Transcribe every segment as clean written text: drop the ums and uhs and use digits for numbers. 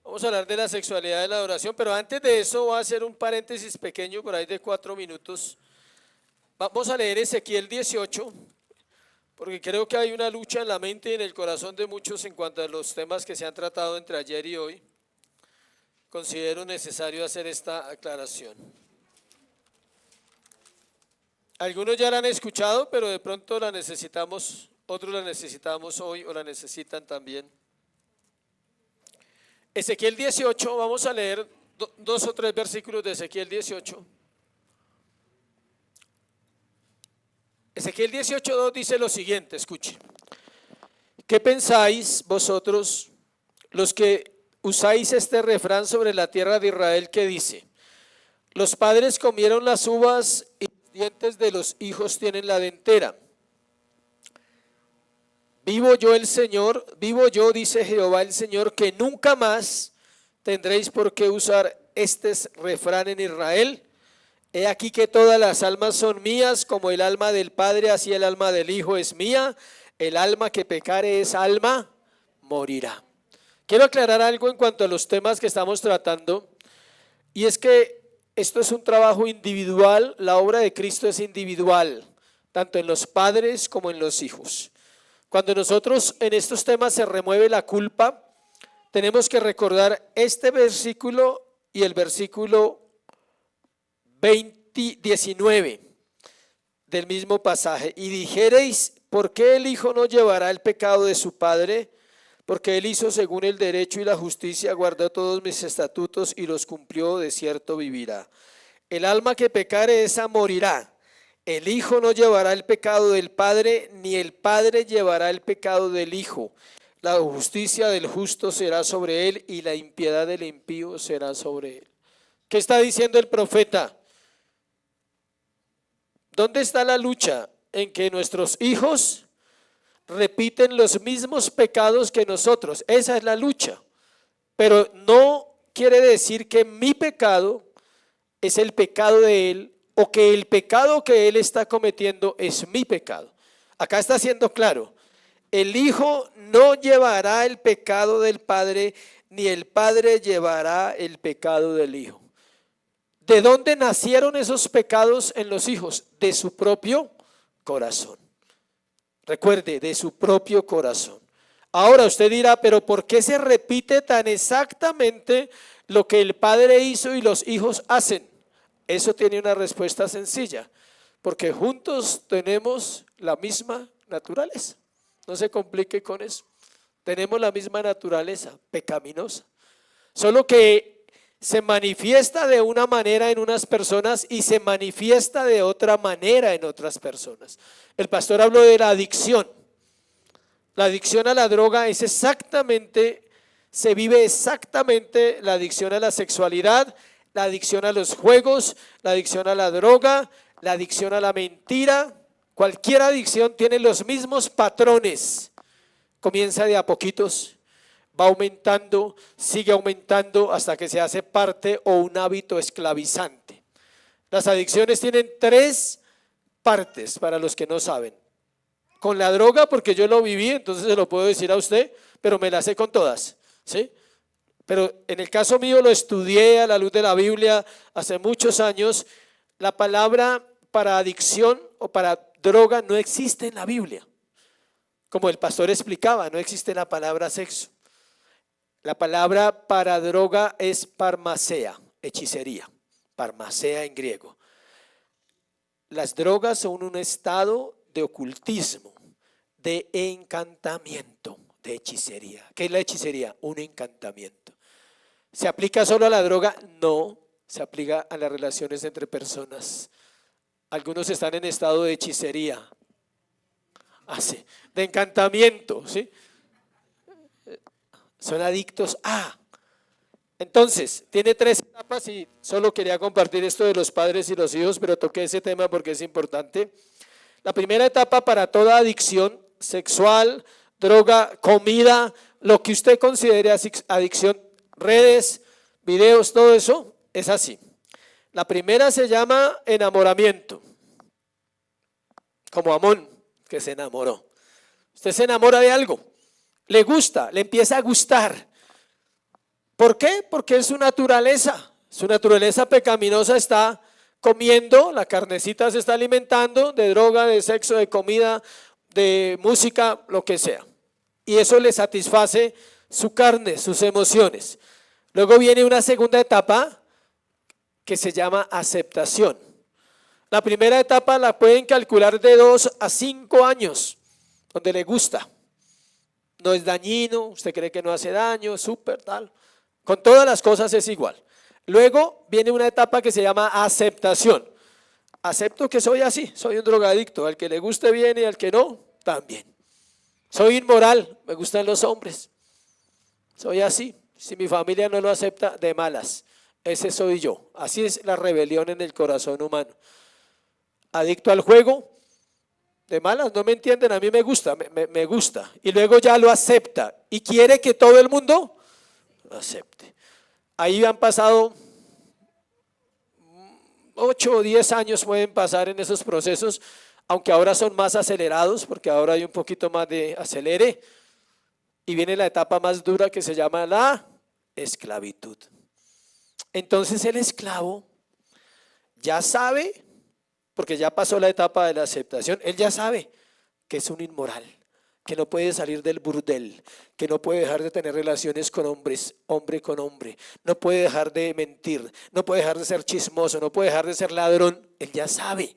Vamos a hablar de la sexualidad de la adoración, pero antes de eso voy a hacer un paréntesis pequeño por ahí de 4 minutos. Vamos a leer Ezequiel 18, porque creo que hay una lucha en la mente y en el corazón de muchos en cuanto a los temas que se han tratado entre ayer y hoy. Considero necesario hacer esta aclaración. Algunos ya la han escuchado, pero de pronto la necesitamos, otros la necesitamos hoy o la necesitan también. Ezequiel 18, vamos a leer 2 o 3 versículos de Ezequiel 18. Ezequiel 18:2 dice lo siguiente, escuche. ¿Qué pensáis vosotros, los que usáis este refrán sobre la tierra de Israel que dice: los padres comieron las uvas y los dientes de los hijos tienen la dentera? Vivo yo el Señor, vivo yo, dice Jehová el Señor, que nunca más tendréis por qué usar este refrán en Israel. He aquí que todas las almas son mías, como el alma del Padre, así el alma del Hijo es mía. El alma que pecare esa alma morirá. Quiero aclarar algo en cuanto a los temas que estamos tratando, y es que esto es un trabajo individual, la obra de Cristo es individual, tanto en los padres como en los hijos. Cuando nosotros en estos temas se remueve la culpa, tenemos que recordar este versículo y el versículo 19 del mismo pasaje. Y dijereis: ¿por qué el Hijo no llevará el pecado de su Padre? Porque Él hizo según el derecho y la justicia, guardó todos mis estatutos y los cumplió, de cierto vivirá. El alma que pecare esa morirá. El Hijo no llevará el pecado del Padre, ni el Padre llevará el pecado del Hijo. La justicia del justo será sobre él y la impiedad del impío será sobre él. ¿Qué está diciendo el profeta? ¿Dónde está la lucha? En que nuestros hijos repiten los mismos pecados que nosotros. Esa es la lucha. Pero no quiere decir que mi pecado es el pecado de él, o que el pecado que él está cometiendo es mi pecado. Acá está siendo claro: el Hijo no llevará el pecado del Padre, ni el Padre llevará el pecado del Hijo. ¿De dónde nacieron esos pecados en los hijos? De su propio corazón. Recuerde, de su propio corazón. Ahora usted dirá: pero ¿por qué se repite tan exactamente lo que el Padre hizo y los hijos hacen? Eso tiene una respuesta sencilla: porque juntos tenemos la misma naturaleza. No se complique con eso. Tenemos la misma naturaleza pecaminosa, solo que se manifiesta de una manera en unas personas y se manifiesta de otra manera en otras personas. El pastor habló de la adicción. La adicción a la droga es exactamente, se vive exactamente la adicción a la sexualidad, la adicción a los juegos, la adicción a la droga, la adicción a la mentira. Cualquier adicción tiene los mismos patrones. Comienza de a poquitos, va aumentando, sigue aumentando hasta que se hace parte o un hábito esclavizante. Las adicciones tienen 3 partes para los que no saben. Con la droga, porque yo lo viví, entonces se lo puedo decir a usted, pero me la sé con todas, ¿sí? Pero en el caso mío lo estudié a la luz de la Biblia hace muchos años. La palabra para adicción o para droga no existe en la Biblia. Como el pastor explicaba, no existe la palabra sexo. La palabra para droga es parmasea, hechicería, parmasea en griego. Las drogas son un estado de ocultismo, de encantamiento, de hechicería. ¿Qué es la hechicería? Un encantamiento. ¿Se aplica solo a la droga? No, se aplica a las relaciones entre personas. Algunos están en estado de hechicería, de encantamiento, ¿sí? Son adictos a. Entonces, tiene 3 etapas y solo quería compartir esto de los padres y los hijos, pero toqué ese tema porque es importante. La primera etapa para toda adicción sexual, droga, comida, lo que usted considere adicción, redes, videos, todo eso, es así. La primera se llama enamoramiento, como Amón, que se enamoró. Usted se enamora de algo, le gusta, le empieza a gustar. ¿Por qué? Porque es su naturaleza. Su naturaleza pecaminosa está comiendo, la carnecita se está alimentando de droga, de sexo, de comida, de música, lo que sea. Y eso le satisface su carne, sus emociones. Luego viene una segunda etapa que se llama aceptación. La primera etapa la pueden calcular de 2 a 5 años, donde le gusta. No es dañino, usted cree que no hace daño, súper tal. Con todas las cosas es igual. Luego viene una etapa que se llama aceptación. Acepto que soy así, soy un drogadicto, al que le guste bien y al que no, también. Soy inmoral, me gustan los hombres. Soy así, si mi familia no lo acepta, de malas. Ese soy yo. Así es la rebelión en el corazón humano. Adicto al juego, de malas, no me entienden, a mí me gusta, me gusta. Y luego ya lo acepta y quiere que todo el mundo lo acepte. Ahí han pasado 8 o 10 años pueden pasar en esos procesos, aunque ahora son más acelerados porque ahora hay un poquito más de acelere. Y viene la etapa más dura que se llama la esclavitud. Entonces el esclavo ya sabe, porque ya pasó la etapa de la aceptación, él ya sabe que es un inmoral, que no puede salir del burdel, que no puede dejar de tener relaciones con hombres, hombre con hombre, no puede dejar de mentir, no puede dejar de ser chismoso, no puede dejar de ser ladrón, él ya sabe.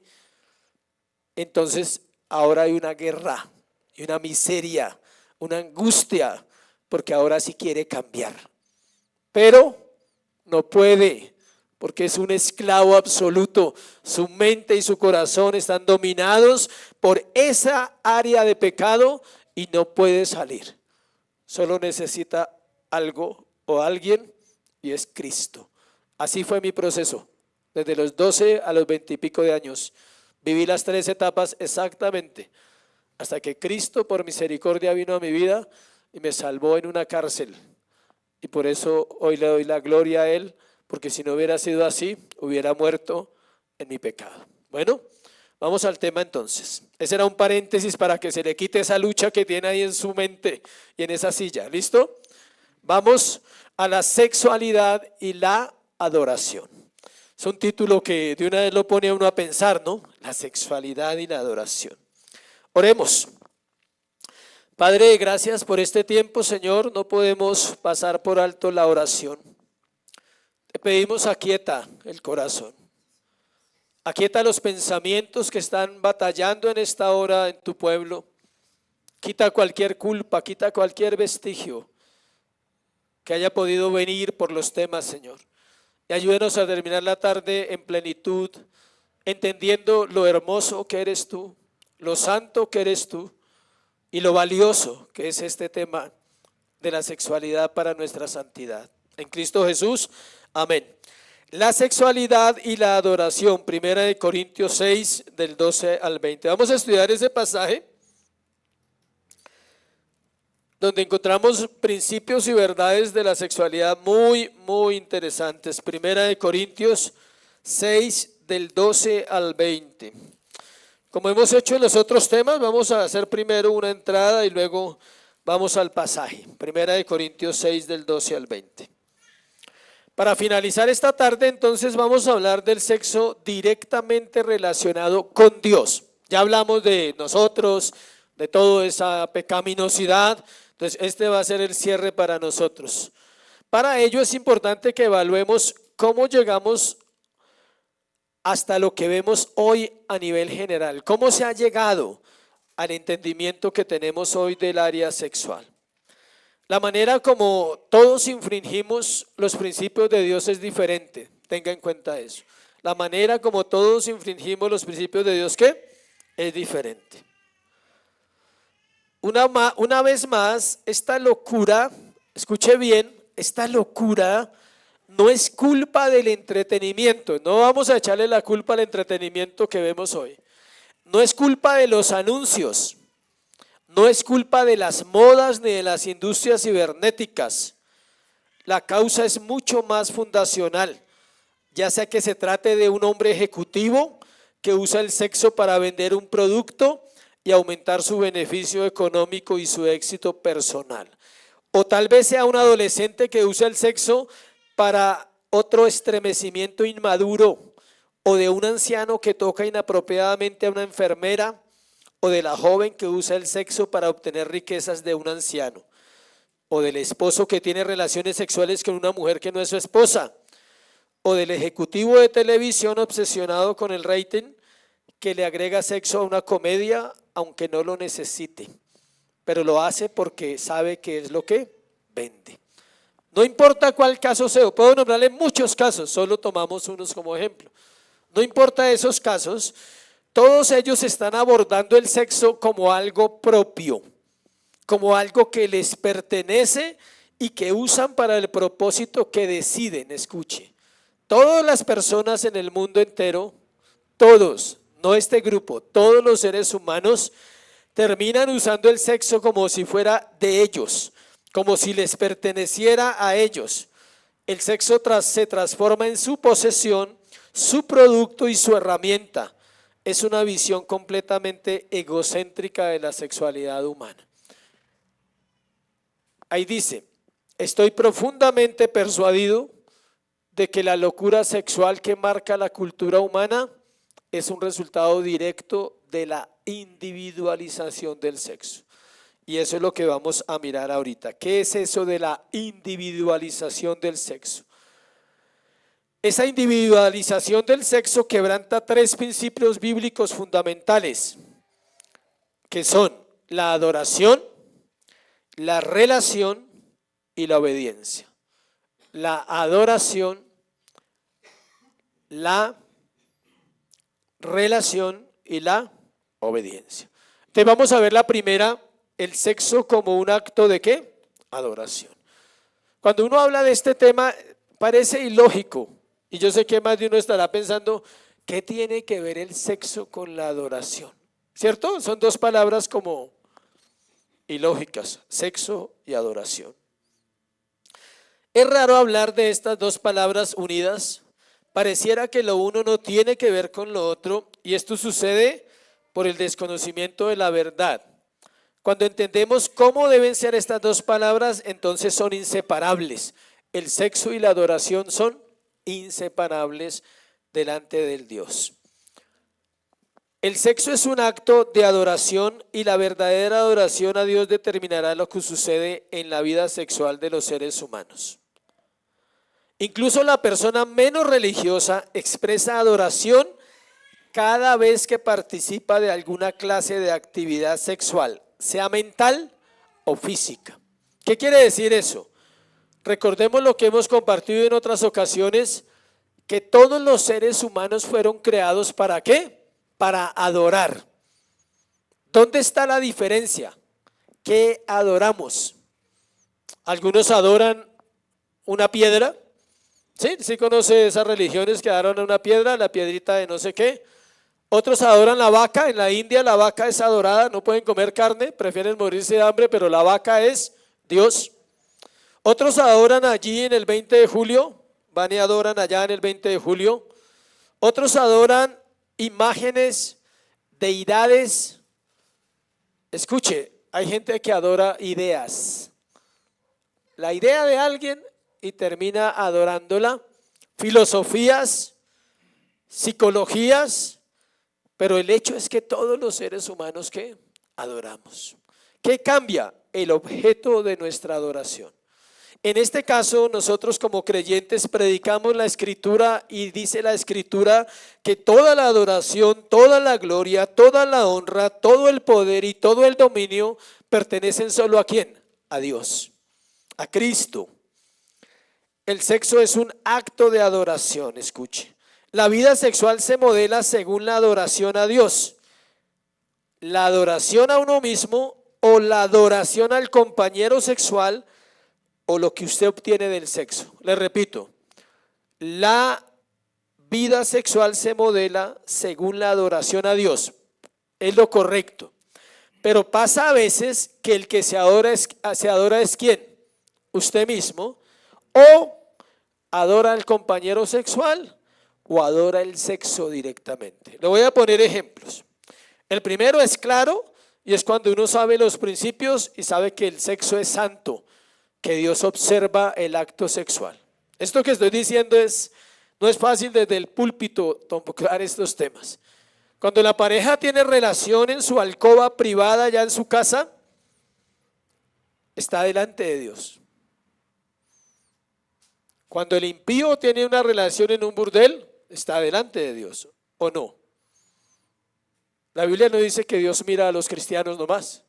Entonces ahora hay una guerra y una miseria, una angustia, porque ahora sí quiere cambiar, pero no puede, porque es un esclavo absoluto. Su mente y su corazón están dominados por esa área de pecado y no puede salir. Solo necesita algo o alguien y es Cristo. Así fue mi proceso, desde los 12 a los 20 y pico de años. Viví las 3 etapas exactamente, hasta que Cristo por misericordia vino a mi vida y me salvó en una cárcel. Y por eso hoy le doy la gloria a Él, porque si no hubiera sido así, hubiera muerto en mi pecado. Bueno, vamos al tema entonces. Ese era un paréntesis para que se le quite esa lucha que tiene ahí en su mente y en esa silla. ¿Listo? Vamos a la sexualidad y la adoración. Es un título que de una vez lo pone a uno a pensar, ¿no? La sexualidad y la adoración. Oremos. Padre, gracias por este tiempo, Señor. No podemos pasar por alto la oración. Te pedimos aquieta el corazón. Aquieta los pensamientos que están batallando en esta hora en tu pueblo. Quita cualquier culpa, quita cualquier vestigio que haya podido venir por los temas, Señor. Y ayúdenos a terminar la tarde en plenitud, entendiendo lo hermoso que eres tú, lo santo que eres tú y lo valioso que es este tema de la sexualidad para nuestra santidad. En Cristo Jesús, amén. La sexualidad y la adoración, 1 Corintios 6, del 12 al 20. Vamos a estudiar ese pasaje donde encontramos principios y verdades de la sexualidad muy interesantes. 1 Corintios 6, del 12 al 20. Como hemos hecho en los otros temas, vamos a hacer primero una entrada y luego vamos al pasaje. 1 Corintios 6, del 12 al 20. Para finalizar esta tarde, entonces vamos a hablar del sexo directamente relacionado con Dios. Ya hablamos de nosotros, de toda esa pecaminosidad. Entonces este va a ser el cierre para nosotros. Para ello es importante que evaluemos cómo llegamos hasta lo que vemos hoy a nivel general. Cómo se ha llegado al entendimiento que tenemos hoy del área sexual. La manera como todos infringimos los principios de Dios es diferente. Tenga en cuenta eso. La manera como todos infringimos los principios de Dios, ¿qué? Es diferente. Una vez más, esta locura, escuche bien, esta locura no es culpa del entretenimiento. No vamos a echarle la culpa al entretenimiento que vemos hoy. No es culpa de los anuncios. No es culpa de las modas ni de las industrias cibernéticas. La causa es mucho más fundacional, ya sea que se trate de un hombre ejecutivo que usa el sexo para vender un producto y aumentar su beneficio económico y su éxito personal, O tal vez sea un adolescente que usa el sexo para otro estremecimiento inmaduro, o de un anciano que toca inapropiadamente a una enfermera, o de la joven que usa el sexo para obtener riquezas de un anciano, o del esposo que tiene relaciones sexuales con una mujer que no es su esposa, o del ejecutivo de televisión obsesionado con el rating que le agrega sexo a una comedia aunque no lo necesite, pero lo hace porque sabe que es lo que vende. No importa cuál caso sea, puedo nombrarle muchos casos, solo tomamos unos como ejemplo. No importa esos casos, todos ellos están abordando el sexo como algo propio, como algo que les pertenece y que usan para el propósito que deciden. Escuche, todas las personas en el mundo entero, todos, no este grupo, todos los seres humanos terminan usando el sexo como si fuera de ellos, como si les perteneciera a ellos. El sexo se transforma en su posesión, su producto y su herramienta. Es una visión completamente egocéntrica de la sexualidad humana. Ahí dice, estoy profundamente persuadido de que la locura sexual que marca la cultura humana es un resultado directo de la individualización del sexo. Y eso es lo que vamos a mirar ahorita. ¿Qué es eso de la individualización del sexo? Esa individualización del sexo quebranta tres principios bíblicos fundamentales, que son la adoración, la relación y la obediencia. La adoración, la relación y la obediencia. Entonces vamos a ver la primera, el sexo como un acto de ¿qué? Adoración. Cuando uno habla de este tema parece ilógico, y yo sé que más de uno estará pensando, ¿qué tiene que ver el sexo con la adoración? ¿Cierto? Son dos palabras como ilógicas, sexo y adoración. Es raro hablar de estas dos palabras unidas. Pareciera que lo uno no tiene que ver con lo otro, y esto sucede por el desconocimiento de la verdad. Cuando entendemos cómo deben ser estas dos palabras, entonces son inseparables. El sexo y la adoración son inseparables delante del Dios. El sexo es un acto de adoración, y la verdadera adoración a Dios determinará lo que sucede en la vida sexual de los seres humanos. Incluso la persona menos religiosa expresa adoración cada vez que participa de alguna clase de actividad sexual, sea mental o física. ¿Qué quiere decir eso? Recordemos lo que hemos compartido en otras ocasiones, que todos los seres humanos fueron creados ¿para qué? Para adorar. ¿Dónde está la diferencia? ¿Qué adoramos? Algunos adoran una piedra. ¿Sí conoce esas religiones que adoran una piedra, la piedrita de no sé qué? Otros adoran la vaca. En la India la vaca es adorada, no pueden comer carne, prefieren morirse de hambre, pero la vaca es Dios. Otros adoran allí en el 20 de julio, van y adoran allá en el 20 de julio. Otros adoran imágenes, deidades. Escuche, hay gente que adora ideas. La idea de alguien y termina adorándola. Filosofías, psicologías, pero el hecho es que todos los seres humanos que adoramos. ¿Qué cambia? El objeto de nuestra adoración. En este caso, nosotros como creyentes predicamos la Escritura, y dice la Escritura que toda la adoración, toda la gloria, toda la honra, todo el poder y todo el dominio pertenecen solo ¿a quién? A Dios, a Cristo. El sexo es un acto de adoración, escuche. La vida sexual se modela según la adoración a Dios, la adoración a uno mismo o la adoración al compañero sexual, o lo que usted obtiene del sexo. Le repito, la vida sexual se modela según la adoración a Dios, es lo correcto. Pero pasa a veces que el que se adora es ¿quién? Usted mismo, o adora al compañero sexual, o adora el sexo directamente. Le voy a poner ejemplos. El primero es claro, y es cuando uno sabe los principios y sabe que el sexo es santo. que Dios observa el acto sexual. Esto que estoy diciendo no es fácil desde el púlpito tocar estos temas. Cuando la pareja tiene relación en su alcoba privada, ya en su casa, está delante de Dios. Cuando el impío tiene una relación en un burdel, está delante de Dios, ¿o no? La Biblia no dice que Dios mira a los cristianos nomás,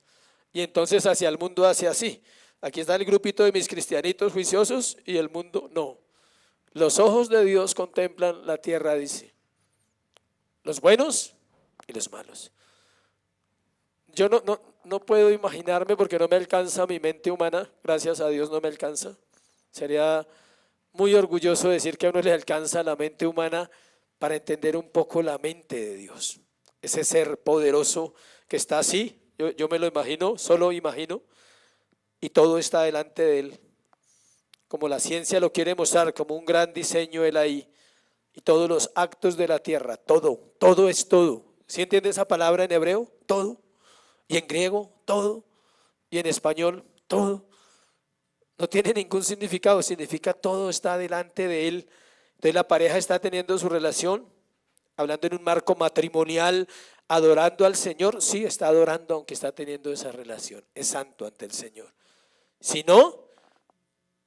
y entonces hacia el mundo hace así. Aquí está el grupito de mis cristianitos juiciosos y el mundo no. Los ojos de Dios contemplan la tierra, dice, los buenos y los malos. Yo no puedo imaginarme, porque no me alcanza mi mente humana, gracias a Dios no me alcanza. Sería muy orgulloso decir que a uno le alcanza la mente humana para entender un poco la mente de Dios. Ese ser poderoso que está así, yo me lo imagino, solo imagino, y todo está delante de Él. Como la ciencia lo quiere mostrar, como un gran diseño Él ahí. Y todos los actos de la tierra, todo es todo. ¿Sí entiende esa palabra en hebreo? Todo. Y en griego, todo. Y en español, todo. No tiene ningún significado, significa todo está delante de Él. Entonces la pareja está teniendo su relación, hablando en un marco matrimonial, adorando al Señor. Sí, está adorando aunque está teniendo esa relación. Es santo ante el Señor. Si no,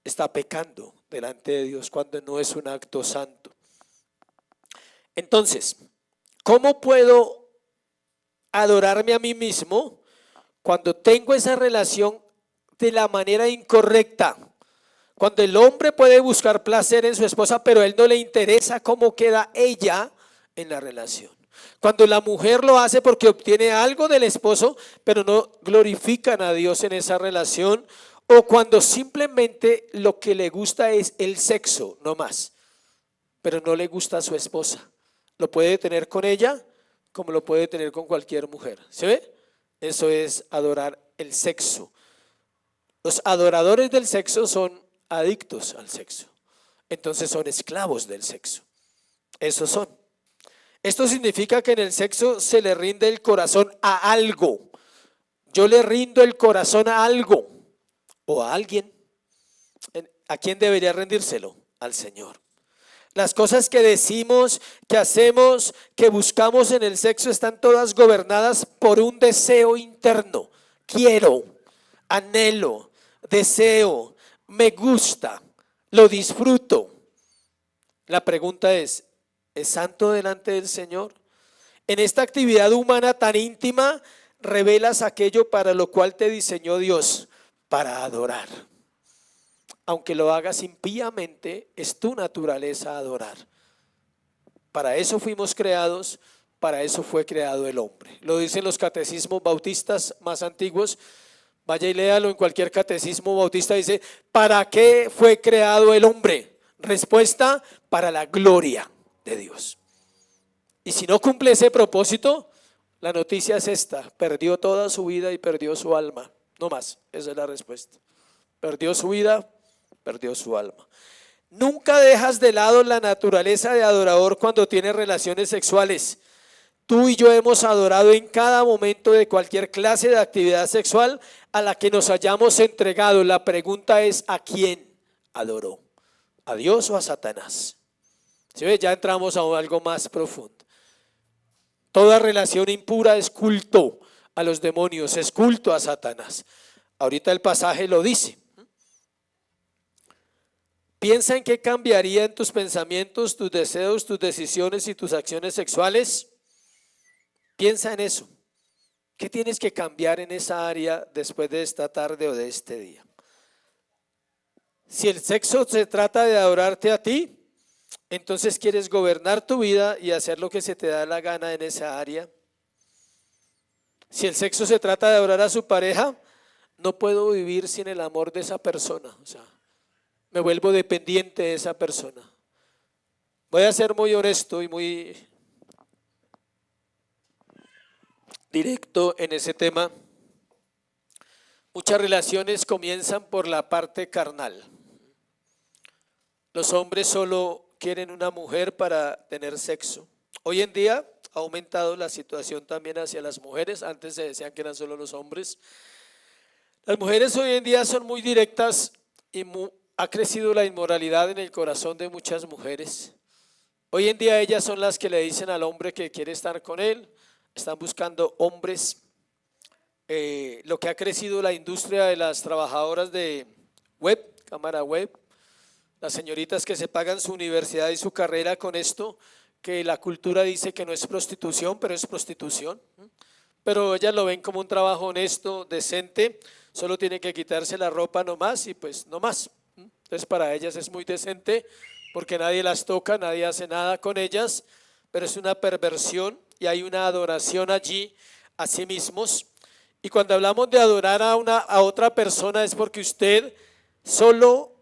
está pecando delante de Dios cuando no es un acto santo. Entonces, ¿cómo puedo adorarme a mí mismo cuando tengo esa relación de la manera incorrecta? Cuando el hombre puede buscar placer en su esposa, pero a él no le interesa cómo queda ella en la relación. Cuando la mujer lo hace porque obtiene algo del esposo, pero no glorifican a Dios en esa relación. O cuando simplemente lo que le gusta es el sexo, no más, pero no le gusta a su esposa. Lo puede tener con ella como lo puede tener con cualquier mujer. ¿Se ve? Eso es adorar el sexo. Los adoradores del sexo son adictos al sexo. Entonces son esclavos del sexo. Esos son. Esto significa que en el sexo se le rinde el corazón a algo. Yo le rindo el corazón a algo o a alguien. ¿A quién debería rendírselo? Al Señor. Las cosas que decimos, que hacemos, que buscamos en el sexo están todas gobernadas por un deseo interno. Quiero, anhelo, deseo, me gusta, lo disfruto. La pregunta ¿es santo delante del Señor? En esta actividad humana tan íntima, revelas aquello para lo cual te diseñó Dios, para adorar. Aunque lo hagas impíamente, es tu naturaleza adorar. Para eso fuimos creados, para eso fue creado el hombre. Lo dicen los catecismos bautistas más antiguos. Vaya y léalo en cualquier catecismo bautista, dice, ¿para qué fue creado el hombre? Respuesta, para la gloria de Dios. Y si no cumple ese propósito, la noticia es esta: perdió toda su vida y perdió su alma. No más, esa es la respuesta. Perdió su vida, perdió su alma. Nunca dejas de lado la naturaleza de adorador cuando tienes relaciones sexuales. Tú y yo hemos adorado en cada momento de cualquier clase de actividad sexual a la que nos hayamos entregado. La pregunta es: ¿a quién adoró? ¿A Dios o a Satanás? ¿Sí ve? Ya entramos a algo más profundo. Toda relación impura es culto a los demonios, es culto a Satanás. Ahorita el pasaje lo dice. Piensa en qué cambiaría en tus pensamientos, tus deseos, tus decisiones y tus acciones sexuales. Piensa en eso. ¿Qué tienes que cambiar en esa área después de esta tarde o de este día? Si el sexo se trata de adorarte a ti, entonces quieres gobernar tu vida y hacer lo que se te da la gana en esa área. Si el sexo se trata de adorar a su pareja, no puedo vivir sin el amor de esa persona. O sea, me vuelvo dependiente de esa persona. Voy a ser muy honesto y muy directo en ese tema. Muchas relaciones comienzan por la parte carnal. Los hombres solo quieren una mujer para tener sexo. Hoy en día ha aumentado la situación también hacia las mujeres. Antes se decían que eran solo los hombres. Las mujeres hoy en día son muy directas ha crecido la inmoralidad en el corazón de muchas mujeres. Hoy en día ellas son las que le dicen al hombre que quiere estar con él, están buscando hombres. Lo que ha crecido la industria de las trabajadoras de web, cámara web, las señoritas que se pagan su universidad y su carrera con esto, que la cultura dice que no es prostitución, pero es prostitución. Pero ellas lo ven como un trabajo honesto, decente, solo tienen que quitarse la ropa nomás y pues no más. Entonces para ellas es muy decente porque nadie las toca, nadie hace nada con ellas, pero es una perversión y hay una adoración allí a sí mismos. Y cuando hablamos de adorar a otra persona es porque usted solo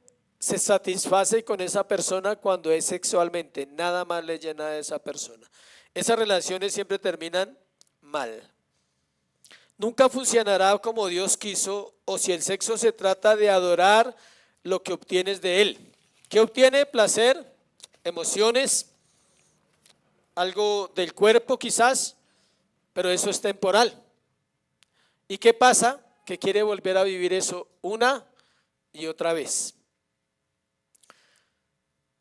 se satisface con esa persona cuando es sexualmente, nada más le llena a esa persona. Esas relaciones siempre terminan mal. Nunca funcionará como Dios quiso o si el sexo se trata de adorar lo que obtienes de él. ¿Qué obtiene? Placer, emociones, algo del cuerpo quizás, pero eso es temporal. ¿Y qué pasa? Que quiere volver a vivir eso una y otra vez.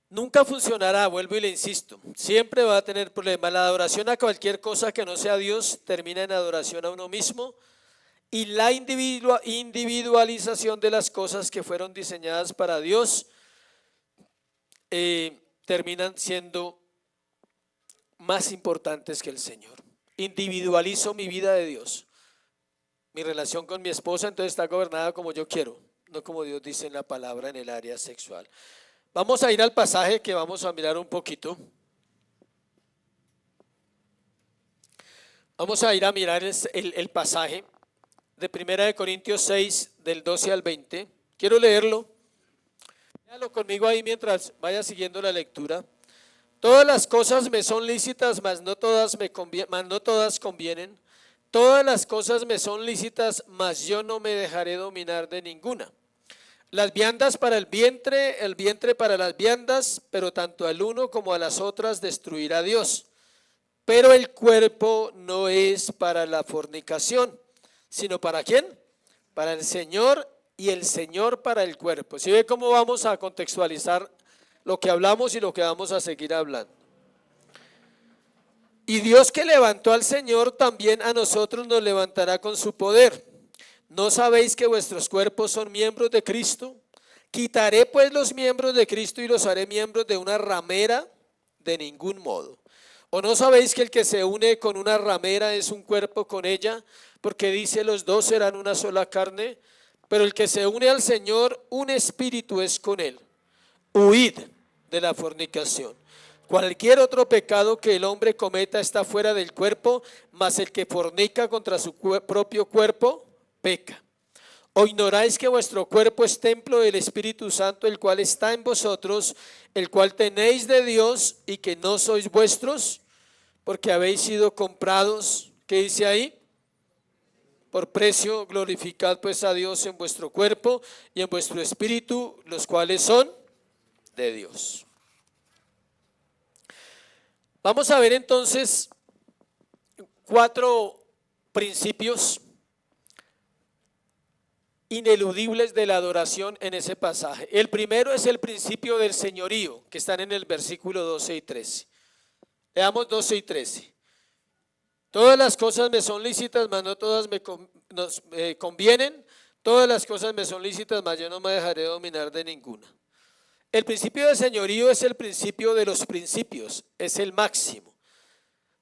Nunca funcionará, vuelvo y le insisto, siempre va a tener problemas. La adoración a cualquier cosa que no sea Dios termina en adoración a uno mismo y la individualización de las cosas que fueron diseñadas para Dios terminan siendo más importantes que el Señor. Individualizo mi vida de Dios. Mi relación con mi esposa entonces está gobernada como yo quiero, no como Dios dice en la palabra en el área sexual. Vamos a ir al pasaje que vamos a mirar un poquito. Vamos a ir a mirar el pasaje de 1 Corintios 6, del 12 al 20. Quiero leerlo. Léalo conmigo ahí mientras vaya siguiendo la lectura. Todas las cosas me son lícitas, mas no todas convienen. Todas las cosas me son lícitas, mas yo no me dejaré dominar de ninguna. Las viandas para el vientre para las viandas, pero tanto al uno como a las otras destruirá Dios. Pero el cuerpo no es para la fornicación, sino ¿para quién? Para el Señor y el Señor para el cuerpo. ¿Sí ve cómo vamos a contextualizar lo que hablamos y lo que vamos a seguir hablando? Y Dios que levantó al Señor también a nosotros nos levantará con su poder. ¿No sabéis que vuestros cuerpos son miembros de Cristo? ¿Quitaré pues los miembros de Cristo y los haré miembros de una ramera? De ningún modo. ¿O no sabéis que el que se une con una ramera es un cuerpo con ella? Porque dice los dos serán una sola carne. Pero el que se une al Señor, un espíritu es con él. Huid de la fornicación. Cualquier otro pecado que el hombre cometa está fuera del cuerpo, mas el que fornica contra su propio cuerpo peca. ¿O ignoráis que vuestro cuerpo es templo del Espíritu Santo, el cual está en vosotros, el cual tenéis de Dios y que no sois vuestros? Porque habéis sido comprados, ¿qué dice ahí? Por precio. Glorificad pues a Dios en vuestro cuerpo y en vuestro espíritu, los cuales son de Dios. Vamos a ver entonces 4 principios ineludibles de la adoración en ese pasaje. El primero es el principio del señorío, que están en el versículo 12 y 13. Leamos 12 y 13. Todas las cosas me son lícitas, mas no todas me convienen. Todas las cosas me son lícitas, mas yo no me dejaré dominar de ninguna. El principio del señorío es el principio de los principios, es el máximo.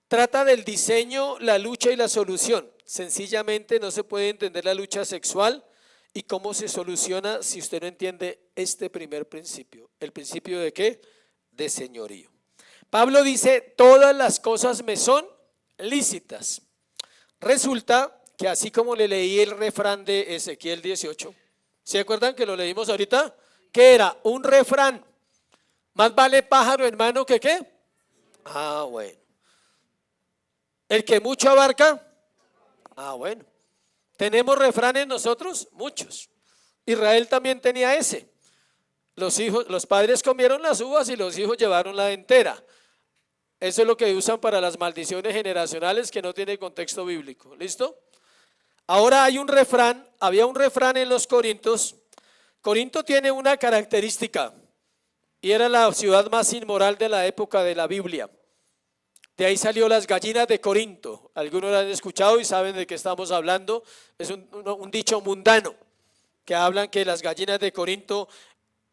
Trata del diseño, la lucha y la solución. Sencillamente no se puede entender la lucha sexual y cómo se soluciona si usted no entiende este primer principio. ¿El principio de qué? De señorío. Pablo dice, todas las cosas me son lícitas. Resulta que así como le leí el refrán de Ezequiel 18, ¿se acuerdan que lo leímos ahorita? ¿Qué era? Un refrán. Más vale pájaro en mano que ¿qué? Ah, bueno. El que mucho abarca. Ah, bueno. ¿Tenemos refranes nosotros? Muchos. Israel también tenía ese. Los padres comieron las uvas y los hijos llevaron la entera. Eso es lo que usan para las maldiciones generacionales que no tiene contexto bíblico. ¿Listo? Ahora hay un refrán, había un refrán en los Corintios Corinto tiene una característica y era la ciudad más inmoral de la época de la Biblia. De ahí salió las gallinas de Corinto. Algunos lo han escuchado y saben de qué estamos hablando. Es un dicho mundano que hablan que las gallinas de Corinto,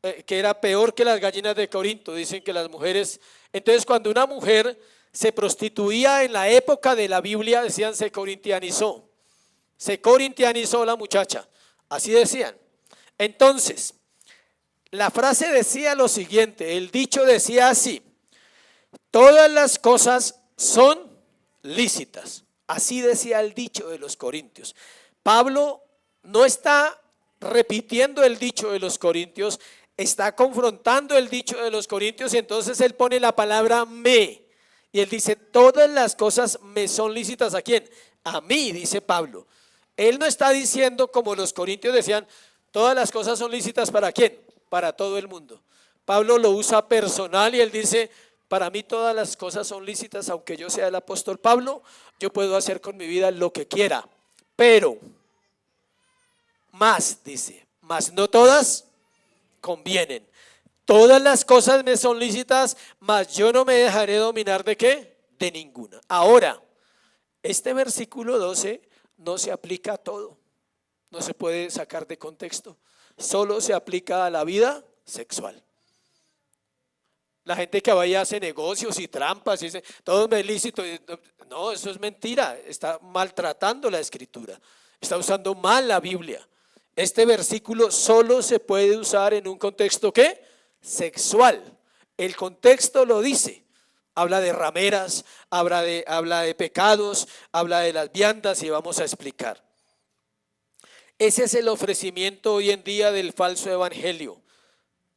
que era peor que las gallinas de Corinto. Dicen que las mujeres, entonces cuando una mujer se prostituía en la época de la Biblia, decían se corintianizó la muchacha, así decían. Entonces, la frase decía lo siguiente, el dicho decía así: todas las cosas son lícitas. Así decía el dicho de los corintios. Pablo no está repitiendo el dicho de los corintios, está confrontando el dicho de los corintios, y entonces él pone la palabra me, y él dice todas las cosas me son lícitas. ¿A quién? A mí, dice Pablo. Él no está diciendo como los corintios decían, todas las cosas son lícitas. ¿Para quién? Para todo el mundo. Pablo lo usa personal y él dice, para mí todas las cosas son lícitas, aunque yo sea el apóstol Pablo, yo puedo hacer con mi vida lo que quiera, pero más, dice, más no todas convienen. Todas las cosas me son lícitas, mas yo no me dejaré dominar ¿de qué? De ninguna. Ahora, este versículo 12 no se aplica a todo, no se puede sacar de contexto, solo se aplica a la vida sexual. La gente que vaya hace negocios y trampas y dice, todo me es lícito. No, eso es mentira, está maltratando la escritura, está usando mal la Biblia. Este versículo solo se puede usar en un contexto ¿qué? Sexual. El contexto lo dice. Habla de rameras, habla de pecados, habla de las viandas y vamos a explicar. Ese es el ofrecimiento hoy en día del falso evangelio,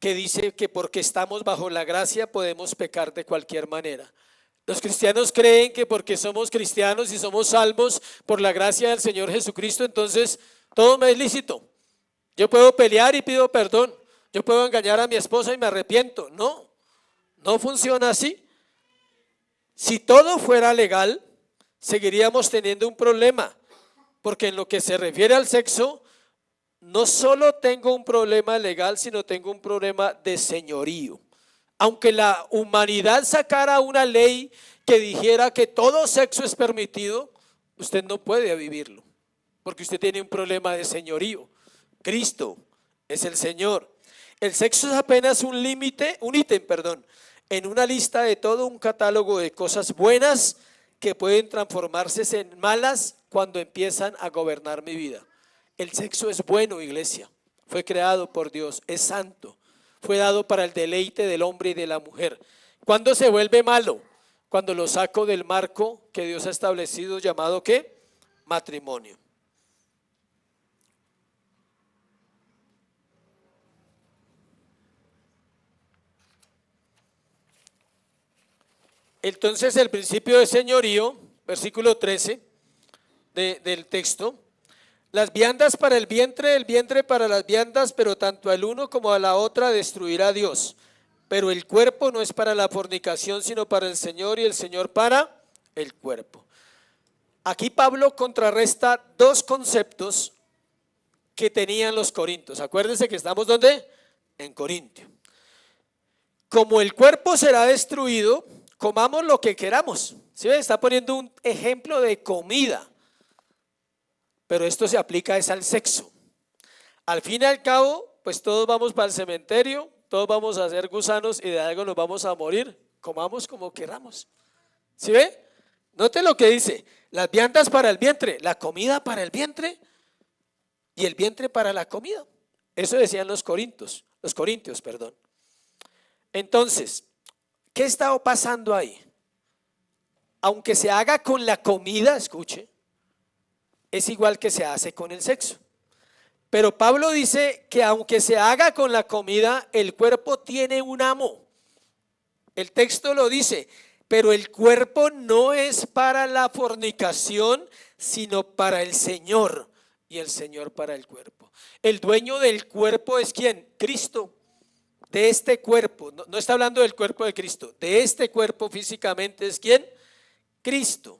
que dice que porque estamos bajo la gracia podemos pecar de cualquier manera. Los cristianos creen que porque somos cristianos y somos salvos por la gracia del Señor Jesucristo, entonces todo me es lícito. Yo puedo pelear y pido perdón. Yo puedo engañar a mi esposa y me arrepiento. No, no funciona así. Si todo fuera legal, seguiríamos teniendo un problema, porque en lo que se refiere al sexo, no solo tengo un problema legal, sino tengo un problema de señorío. Aunque la humanidad sacara una ley que dijera que todo sexo es permitido, usted no puede vivirlo, porque usted tiene un problema de señorío. Cristo es el Señor. El sexo es apenas un ítem, en una lista de todo un catálogo de cosas buenas que pueden transformarse en malas cuando empiezan a gobernar mi vida. El sexo es bueno, iglesia, fue creado por Dios, es santo, fue dado para el deleite del hombre y de la mujer. ¿Cuándo se vuelve malo? Cuando lo saco del marco que Dios ha establecido llamado ¿qué? Matrimonio. Entonces el principio de señorío, versículo 13 del texto: las viandas para el vientre para las viandas, pero tanto al uno como a la otra destruirá Dios. Pero el cuerpo no es para la fornicación, sino para el Señor, y el Señor para el cuerpo. Aquí Pablo contrarresta dos conceptos que tenían los corintios. Acuérdense que estamos ¿dónde? En Corintio. Como el cuerpo será destruido, comamos lo que queramos. ¿Sí ven? Está poniendo un ejemplo de comida. Pero esto se aplica es al sexo. Al fin y al cabo, pues todos vamos para el cementerio, todos vamos a ser gusanos y de algo nos vamos a morir. Comamos como queramos. ¿Sí ve? Note lo que dice: las viandas para el vientre, la comida para el vientre y el vientre para la comida. Eso decían los corintios. Entonces, ¿qué está pasando ahí? Aunque se haga con la comida, escuche, es igual que se hace con el sexo. Pero Pablo dice que aunque se haga con la comida, el cuerpo tiene un amo. El texto lo dice, pero el cuerpo no es para la fornicación, sino para el Señor, y el Señor para el cuerpo. El dueño del cuerpo es ¿quién? Cristo. De este cuerpo, no está hablando del cuerpo de Cristo, de este cuerpo físicamente es ¿quién? Cristo.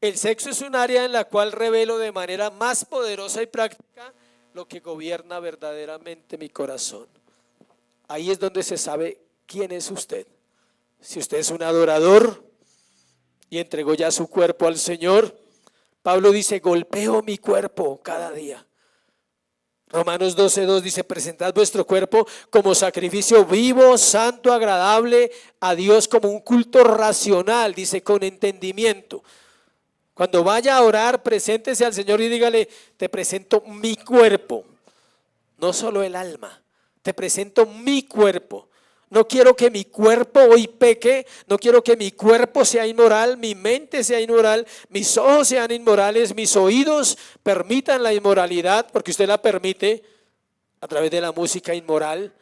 El sexo es un área en la cual revelo de manera más poderosa y práctica lo que gobierna verdaderamente mi corazón. Ahí es donde se sabe quién es usted. Si usted es un adorador y entregó ya su cuerpo al Señor, Pablo dice, golpeo mi cuerpo cada día. Romanos 12:2 dice, presentad vuestro cuerpo como sacrificio vivo, santo, agradable a Dios, como un culto racional, dice, con entendimiento. Cuando vaya a orar, preséntese al Señor y dígale, te presento mi cuerpo, no solo el alma, te presento mi cuerpo. No quiero que mi cuerpo hoy peque, no quiero que mi cuerpo sea inmoral, mi mente sea inmoral, mis ojos sean inmorales, mis oídos permitan la inmoralidad, porque usted la permite a través de la música inmoral.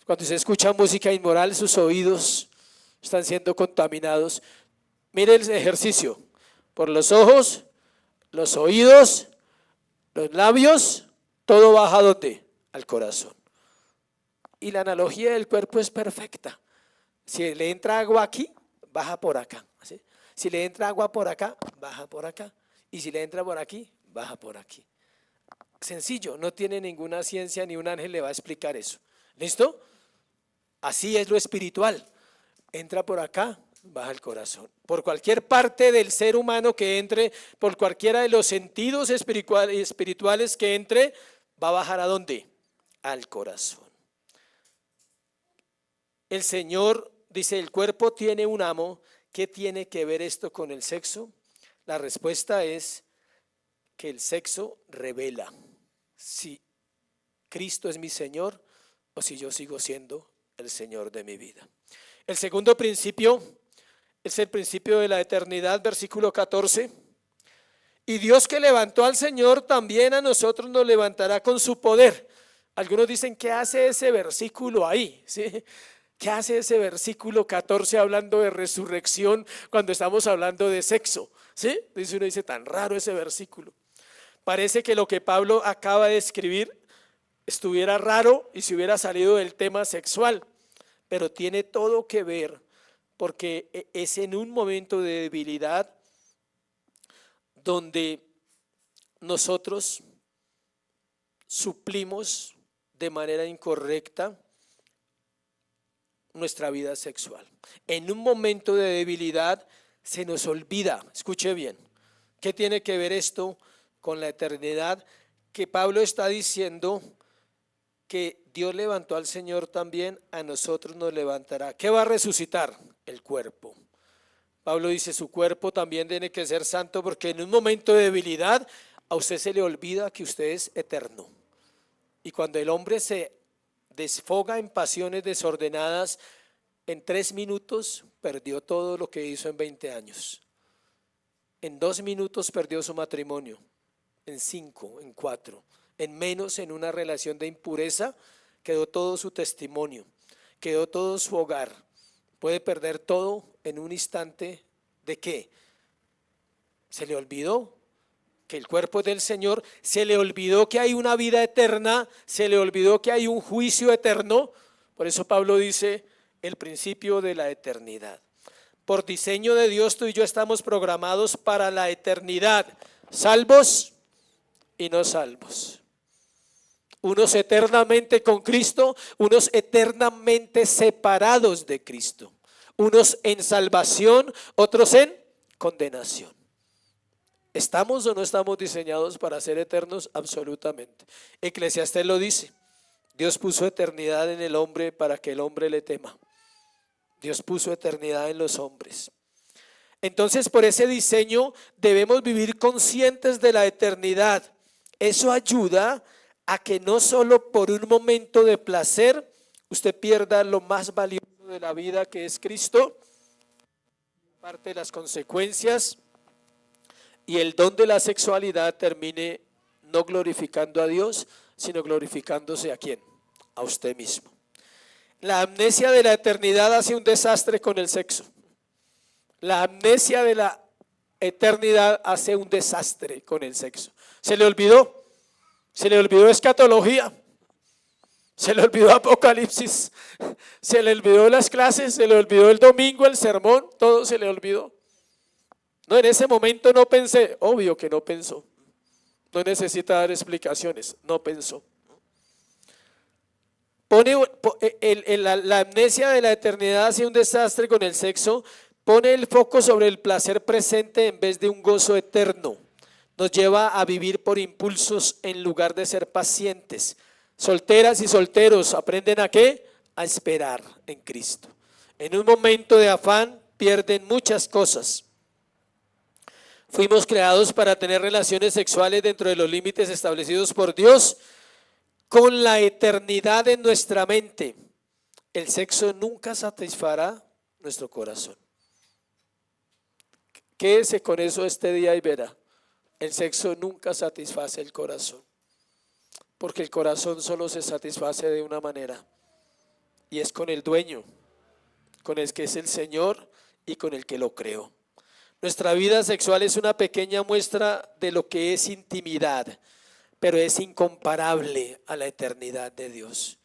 Cuando usted escucha música inmoral, sus oídos están siendo contaminados. Mire el ejercicio, por los ojos, los oídos, los labios, todo baja ¿dónde? Al corazón. Y la analogía del cuerpo es perfecta. Si le entra agua aquí, baja por acá, ¿sí? Si le entra agua por acá, baja por acá. Y si le entra por aquí, baja por aquí. Sencillo, no tiene ninguna ciencia, ni un ángel le va a explicar eso. ¿Listo? Así es lo espiritual. Entra por acá, baja el corazón. Por cualquier parte del ser humano que entre, por cualquiera de los sentidos espirituales que entre, va a bajar ¿a dónde? Al corazón. El Señor dice, el cuerpo tiene un amo. ¿Qué tiene que ver esto con el sexo? La respuesta es que el sexo revela si Cristo es mi Señor o si yo sigo siendo el Señor de mi vida. El segundo principio es el principio de la eternidad, versículo 14. Y Dios que levantó al Señor, también a nosotros nos levantará con su poder. Algunos dicen, ¿qué hace ese versículo ahí? ¿Sí? ¿Qué hace ese versículo 14 hablando de resurrección cuando estamos hablando de sexo? ¿Sí? Uno dice, tan raro ese versículo. Parece que lo que Pablo acaba de escribir estuviera raro y se hubiera salido del tema sexual, pero tiene todo que ver porque es en un momento de debilidad donde nosotros suplimos de manera incorrecta nuestra vida sexual. En un momento de debilidad se nos olvida, escuche bien, ¿qué tiene que ver esto con la eternidad? Que Pablo está diciendo que Dios levantó al Señor también, a nosotros nos levantará. ¿Qué va a resucitar? El cuerpo. Pablo dice, su cuerpo también tiene que ser santo, porque en un momento de debilidad a usted se le olvida que usted es eterno. Y cuando el hombre se desfoga en pasiones desordenadas, en 3 minutos perdió todo lo que hizo en 20 años. En 2 minutos perdió su matrimonio, en 5, en 4, en menos, en una relación de impureza, quedó todo su testimonio, quedó todo su hogar. Puede perder todo en un instante. ¿De qué? Se le olvidó que el cuerpo es del Señor, se le olvidó que hay una vida eterna, se le olvidó que hay un juicio eterno. Por eso Pablo dice el principio de la eternidad. Por diseño de Dios, tú y yo estamos programados para la eternidad, salvos y no salvos. Unos eternamente con Cristo, unos eternamente separados de Cristo. Unos en salvación, otros en condenación. ¿Estamos o no estamos diseñados para ser eternos? Absolutamente. Eclesiastés lo dice. Dios puso eternidad en el hombre para que el hombre le tema. Dios puso eternidad en los hombres. Entonces, por ese diseño debemos vivir conscientes de la eternidad. Eso ayuda a que no solo por un momento de placer usted pierda lo más valioso de la vida, que es Cristo, parte de las consecuencias, y el don de la sexualidad termine no glorificando a Dios, sino glorificándose ¿a quién? A usted mismo. La amnesia de la eternidad hace un desastre con el sexo. La amnesia de la eternidad hace un desastre con el sexo. Se le olvidó escatología, se le olvidó Apocalipsis, se le olvidó las clases, se le olvidó el domingo, el sermón, todo se le olvidó. No, en ese momento no pensé, obvio que no pensó. No necesita dar explicaciones, no pensó. La amnesia de la eternidad hace un desastre con el sexo, pone el foco sobre el placer presente en vez de un gozo eterno. Nos lleva a vivir por impulsos en lugar de ser pacientes. Solteras y solteros, ¿aprenden a qué? A esperar en Cristo. En un momento de afán pierden muchas cosas. Fuimos creados para tener relaciones sexuales dentro de los límites establecidos por Dios, con la eternidad en nuestra mente. El sexo nunca satisfará nuestro corazón. Quédese con eso este día y verá. El sexo nunca satisface el corazón, porque el corazón solo se satisface de una manera, y es con el dueño, con el que es el Señor y con el que lo creó. Nuestra vida sexual es una pequeña muestra de lo que es intimidad, pero es incomparable a la eternidad de Dios.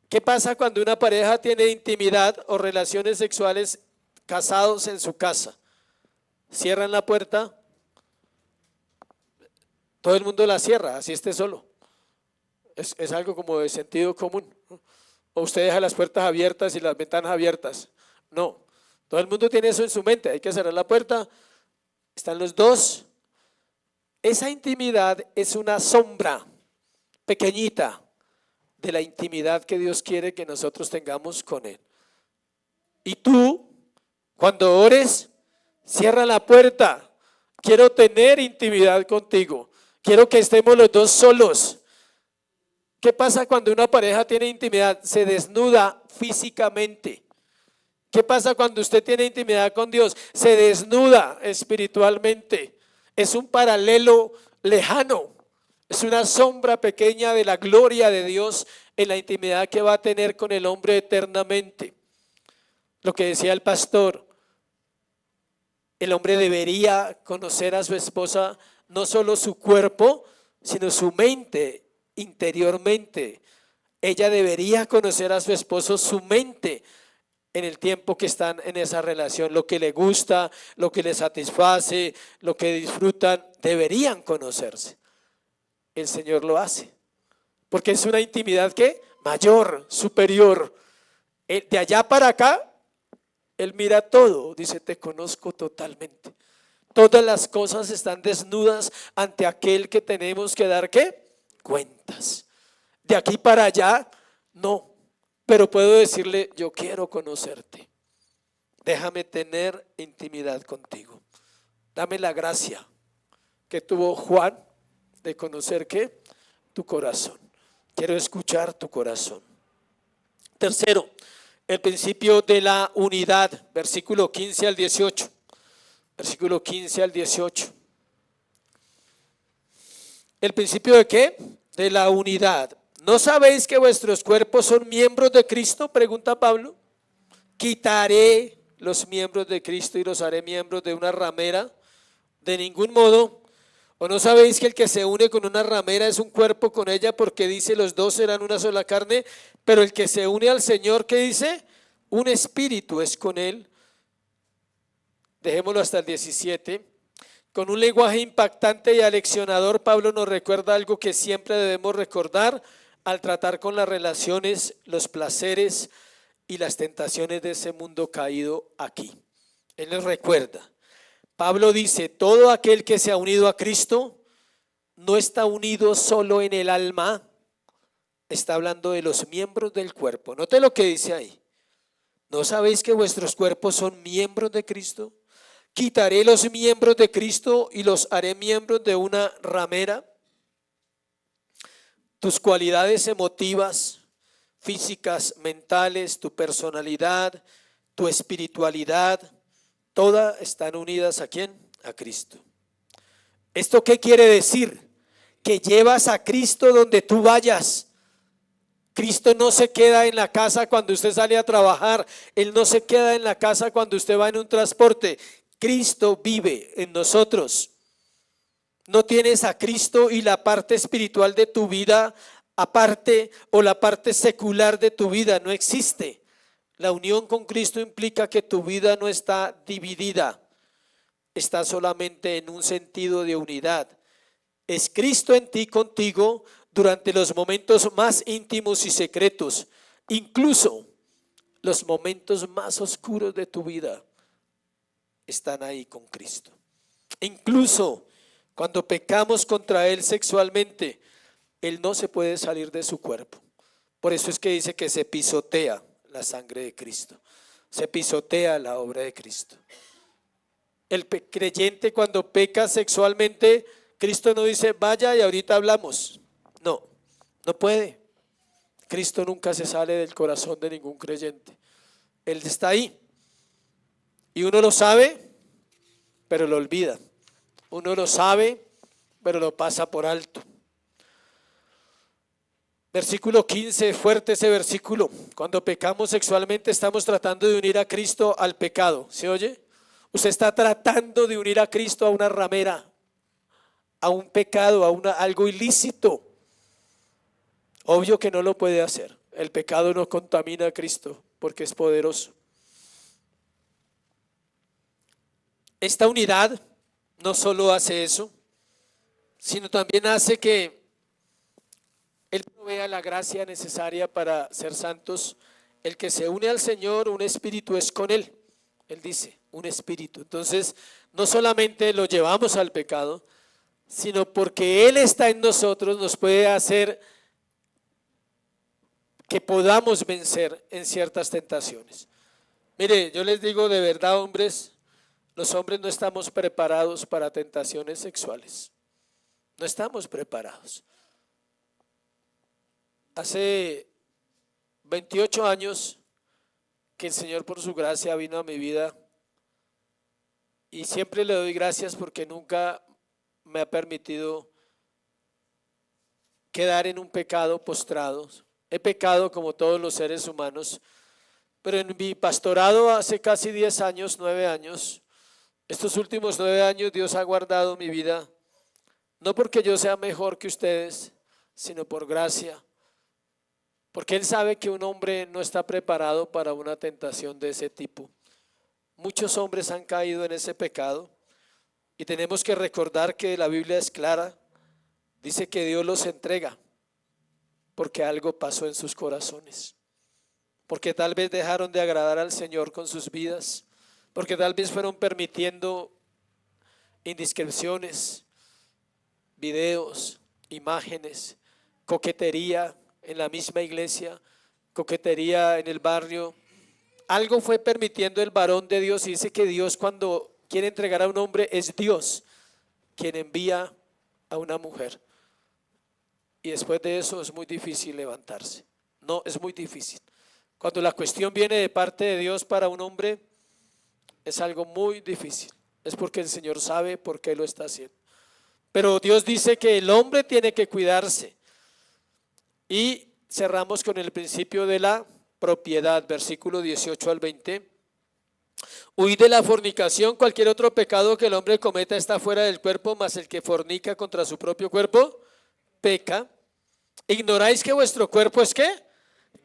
¿Qué pasa cuando una pareja tiene intimidad o relaciones sexuales casados en su casa? ¿Cierran la puerta? Todo el mundo la cierra, así esté solo. Es algo como de sentido común. O usted deja las puertas abiertas y las ventanas abiertas. No, todo el mundo tiene eso en su mente. Hay que cerrar la puerta. Están los dos. Esa intimidad es una sombra pequeñita de la intimidad que Dios quiere que nosotros tengamos con Él. Y tú, cuando ores, cierra la puerta. Quiero tener intimidad contigo. Quiero que estemos los dos solos. ¿Qué pasa cuando una pareja tiene intimidad? Se desnuda físicamente. ¿Qué pasa cuando usted tiene intimidad con Dios? Se desnuda espiritualmente. Es un paralelo lejano. Es una sombra pequeña de la gloria de Dios en la intimidad que va a tener con el hombre eternamente. Lo que decía el pastor, el hombre debería conocer a su esposa, no solo su cuerpo, sino su mente interiormente. Ella debería conocer a su esposo, su mente, en el tiempo que están en esa relación. Lo que le gusta, lo que le satisface, lo que disfrutan, deberían conocerse. El Señor lo hace, porque es una intimidad que mayor, superior. De allá para acá, Él mira todo, dice: te conozco totalmente. Todas las cosas están desnudas ante aquel que tenemos que dar, ¿qué? Cuentas. De aquí para allá, no. Pero puedo decirle: yo quiero conocerte. Déjame tener intimidad contigo. Dame la gracia que tuvo Juan de conocer, ¿qué? Tu corazón. Quiero escuchar tu corazón. Tercero, el principio de la unidad, versículo 15 al 18. Versículo 15 al 18. ¿El principio de qué? De la unidad. ¿No sabéis que vuestros cuerpos son miembros de Cristo? Pregunta Pablo. ¿Quitaré los miembros de Cristo y los haré miembros de una ramera? De ningún modo. ¿O no sabéis que el que se une con una ramera es un cuerpo con ella, porque dice: los dos serán una sola carne? Pero el que se une al Señor, ¿qué dice? Un espíritu es con él. Dejémoslo hasta el 17. Con un lenguaje impactante y aleccionador, Pablo nos recuerda algo que siempre debemos recordar al tratar con las relaciones, los placeres y las tentaciones de ese mundo caído aquí. Él nos recuerda. Pablo dice: todo aquel que se ha unido a Cristo no está unido solo en el alma, está hablando de los miembros del cuerpo. Note lo que dice ahí. ¿No sabéis que vuestros cuerpos son miembros de Cristo? ¿Quitaré los miembros de Cristo y los haré miembros de una ramera? Tus cualidades emotivas, físicas, mentales, tu personalidad, tu espiritualidad, todas están unidas ¿a quién? A Cristo. ¿Esto qué quiere decir? Que llevas a Cristo donde tú vayas. Cristo no se queda en la casa cuando usted sale a trabajar. Él no se queda en la casa cuando usted va en un transporte. Cristo vive en nosotros. No tienes a Cristo y la parte espiritual de tu vida aparte, o la parte secular de tu vida no existe. La unión con Cristo implica que tu vida no está dividida. está solamente en un sentido de unidad. Es Cristo en ti, contigo, durante los momentos más íntimos y secretos, incluso los momentos más oscuros de tu vida están ahí con Cristo. Incluso cuando pecamos contra Él sexualmente, Él no se puede salir de su cuerpo. Por eso es que dice que se pisotea la sangre de Cristo, se pisotea la obra de Cristo. El creyente cuando peca sexualmente, Cristo no dice vaya y ahorita hablamos. No, no puede. Cristo nunca se sale del corazón de ningún creyente. Él está ahí. Y uno lo sabe, pero lo olvida. Uno lo sabe, pero lo pasa por alto. Versículo 15, fuerte ese versículo. Cuando pecamos sexualmente estamos tratando de unir a Cristo al pecado. ¿Se oye? Usted está tratando de unir a Cristo a una ramera, a un pecado, a algo ilícito. Obvio que no lo puede hacer. El pecado no contamina a Cristo porque es poderoso. Esta unidad no solo hace eso, sino también hace que Él provea la gracia necesaria para ser santos. El que se une al Señor, un espíritu es con Él. Él dice, un espíritu. Entonces, no solamente lo llevamos al pecado, sino porque Él está en nosotros, nos puede hacer que podamos vencer en ciertas tentaciones. Mire, yo les digo de verdad, hombres, los hombres no estamos preparados para tentaciones sexuales. No estamos preparados. Hace 28 años que el Señor por su gracia vino a mi vida y siempre le doy gracias porque nunca me ha permitido quedar en un pecado postrado. He pecado como todos los seres humanos, pero en mi pastorado hace casi 10 años, 9 años, estos últimos 9 años Dios ha guardado mi vida, no porque yo sea mejor que ustedes, sino por gracia, porque Él sabe que un hombre no está preparado para una tentación de ese tipo. Muchos hombres han caído en ese pecado y tenemos que recordar que la Biblia es clara, dice que Dios los entrega porque algo pasó en sus corazones, porque tal vez dejaron de agradar al Señor con sus vidas, porque tal vez fueron permitiendo indiscreciones, videos, imágenes, coquetería en la misma iglesia, coquetería en el barrio. Algo fue permitiendo el varón de Dios y dice que Dios cuando quiere entregar a un hombre es Dios quien envía a una mujer. Y después de eso es muy difícil levantarse. No, es muy difícil. Cuando la cuestión viene de parte de Dios para un hombre, es algo muy difícil. Es porque el Señor sabe por qué lo está haciendo. Pero Dios dice que el hombre tiene que cuidarse. Y cerramos con el principio de la propiedad, versículo 18 al 20. Huid de la fornicación, cualquier otro pecado que el hombre cometa está fuera del cuerpo, mas el que fornica contra su propio cuerpo peca. ¿Ignoráis que vuestro cuerpo es qué?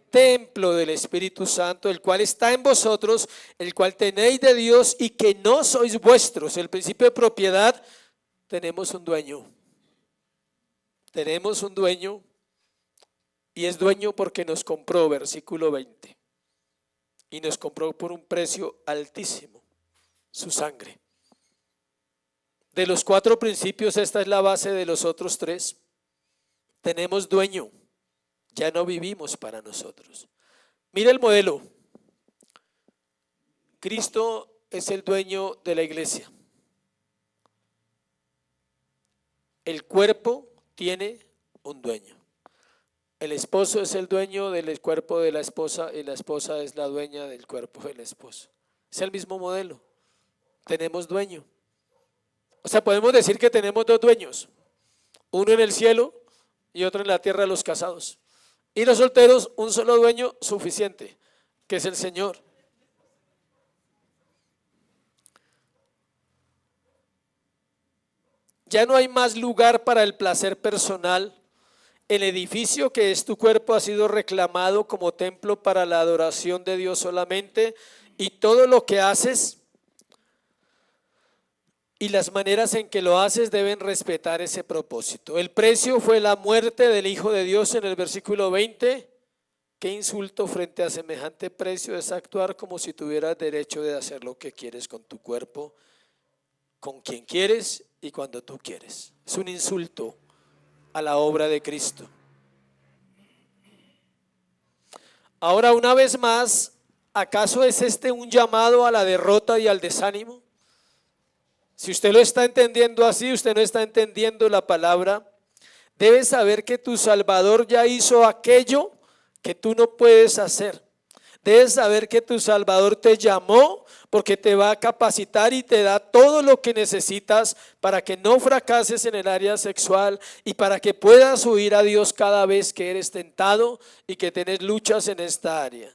Templo del Espíritu Santo, el cual está en vosotros, el cual tenéis de Dios y que no sois vuestros? El principio de propiedad, tenemos un dueño. Tenemos un dueño y es dueño porque nos compró, versículo 20. Y nos compró por un precio altísimo, su sangre. De los 4 principios, esta es la base de los otros 3. Tenemos dueño, ya no vivimos para nosotros. Mira el modelo. Cristo es el dueño de la iglesia. El cuerpo tiene un dueño. El esposo es el dueño del cuerpo de la esposa y la esposa es la dueña del cuerpo del esposo. Es el mismo modelo. Tenemos dueño. O sea, podemos decir que tenemos 2 dueños. Uno en el cielo y otro en la tierra, los casados. Y los solteros, un solo dueño suficiente, que es el Señor. Ya no hay más lugar para el placer personal. El edificio que es tu cuerpo ha sido reclamado como templo para la adoración de Dios solamente, y todo lo que haces y las maneras en que lo haces deben respetar ese propósito. El precio fue la muerte del Hijo de Dios en el versículo 20. Qué insulto frente a semejante precio es actuar como si tuvieras derecho de hacer lo que quieres con tu cuerpo, con quien quieres y cuando tú quieres. Es un insulto a la obra de Cristo. Ahora, una vez más, ¿acaso es este un llamado a la derrota y al desánimo? Si usted lo está entendiendo así, usted no está entendiendo la palabra. Debes saber que tu Salvador ya hizo aquello que tú no puedes hacer. Debes saber que tu Salvador te llamó porque te va a capacitar y te da todo lo que necesitas para que no fracases en el área sexual y para que puedas huir a Dios cada vez que eres tentado y que tienes luchas en esta área.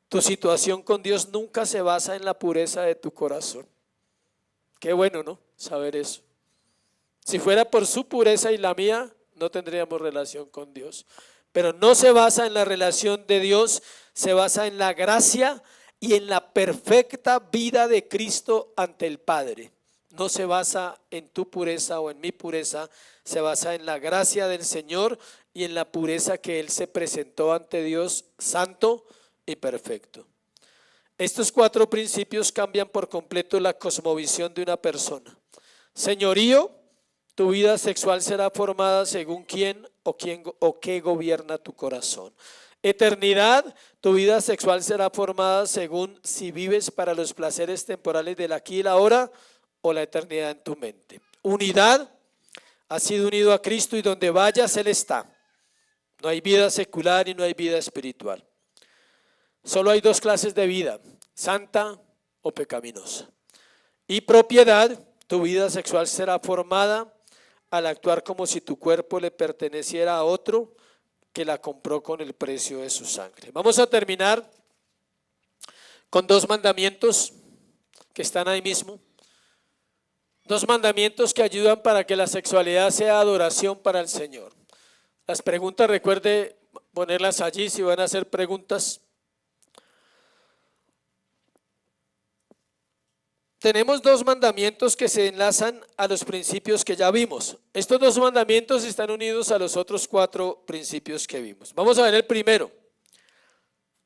Tu situación con Dios nunca se basa en la pureza de tu corazón. Qué bueno, ¿no? Saber eso. Si fuera por su pureza y la mía, no tendríamos relación con Dios. Pero no se basa en la relación de Dios, se basa en la gracia y en la perfecta vida de Cristo ante el Padre. No se basa en tu pureza o en mi pureza, se basa en la gracia del Señor y en la pureza que Él se presentó ante Dios santo y perfecto. Estos 4 principios cambian por completo la cosmovisión de una persona. Señorío, tu vida sexual será formada según quién o qué gobierna tu corazón. Eternidad, tu vida sexual será formada según si vives para los placeres temporales del aquí y la ahora o la eternidad en tu mente. Unidad, has sido unido a Cristo y donde vayas Él está. No hay vida secular y no hay vida espiritual. Solo hay 2 clases de vida, santa o pecaminosa. Y propiedad, tu vida sexual será formada al actuar como si tu cuerpo le perteneciera a otro que la compró con el precio de su sangre. Vamos a terminar con 2 mandamientos que están ahí mismo. 2 mandamientos que ayudan para que la sexualidad sea adoración para el Señor. Las preguntas, recuerde ponerlas allí si van a hacer preguntas. Tenemos 2 mandamientos que se enlazan a los principios que ya vimos. Estos 2 mandamientos están unidos a los otros 4 principios que vimos. Vamos a ver el primero.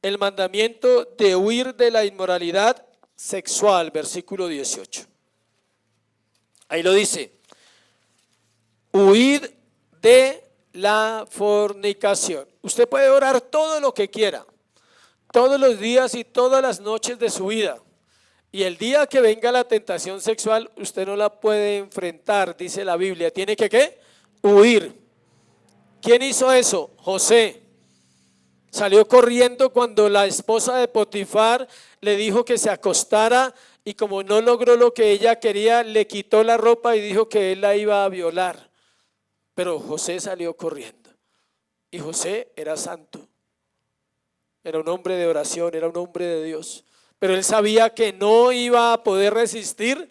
El mandamiento de huir de la inmoralidad sexual, versículo 18. Ahí lo dice. Huid de la fornicación. Usted puede orar todo lo que quiera, todos los días y todas las noches de su vida. Y el día que venga la tentación sexual, usted no la puede enfrentar, dice la Biblia. ¿Tiene que qué? Huir. ¿Quién hizo eso? José. Salió corriendo cuando la esposa de Potifar le dijo que se acostara y como no logró lo que ella quería, le quitó la ropa y dijo que él la iba a violar. Pero José salió corriendo. Y José era santo. Era un hombre de oración, era un hombre de Dios. Pero él sabía que no iba a poder resistir